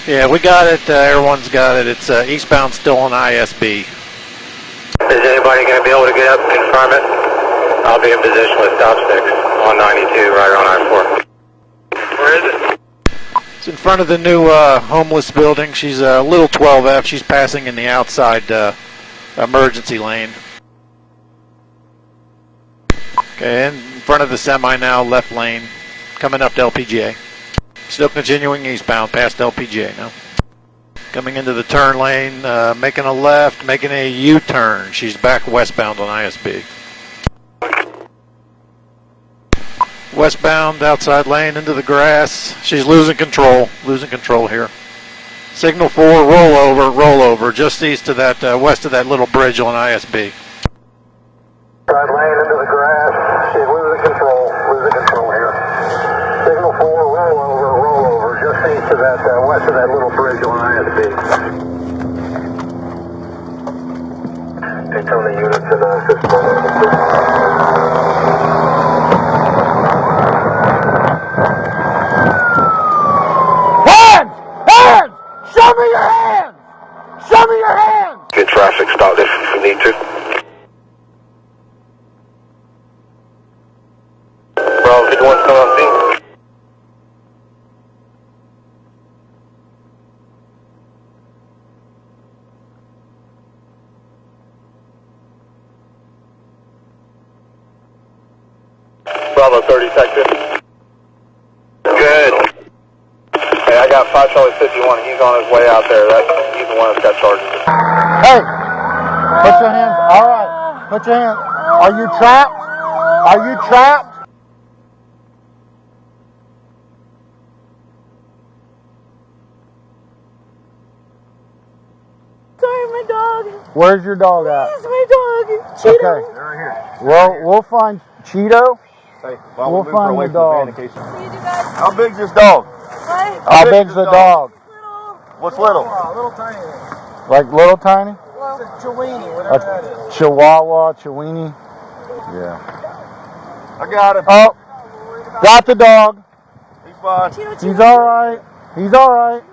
Yeah, we got it. Everyone's got it. It's eastbound still on ISB. Is anybody going to be able to get up and confirm it? I'll be in position with stop sticks on 92 right around I-4. Where is it? It's in front of the new homeless building. She's a little 12F. She's passing in the outside emergency lane. Okay, in front of the semi now, left lane, coming up to LPGA. Still continuing eastbound past LPGA now. Coming into the turn lane, making a left, making a U-turn. She's back westbound on ISB. Westbound, outside lane, into the grass. She's losing control here. Signal for rollover, just east of that, west of that little bridge on ISB. Side lane into the grass. She's losing control here. Signal for rollover, just east of that, west of that little bridge on ISB. Daytona units in system. Show me your hands! Show me your hands! Get traffic stopped if you need to. Bravo 51 still on scene. Bravo 30 sector. Good. Hey, I got 5 Charlie 51. He's on his way out there. He's the one that's got charges. Hey, put your hands. All right, put your hands. Are you trapped? Are you trapped? Sorry, my dog. Where's your dog at? Where's my dog? Cheeto. Okay. They're right here. Well, we'll find Cheeto. Hey, We'll find your dog. How big's this dog? What? How big's the dog? What's little? Little tiny. Like little tiny? It's a Chiweenie, whatever that is. Chihuahua, Chiweenie. Yeah. I got him. Oh, got the dog. He's fine. Cheeto, He's all right. He's all right.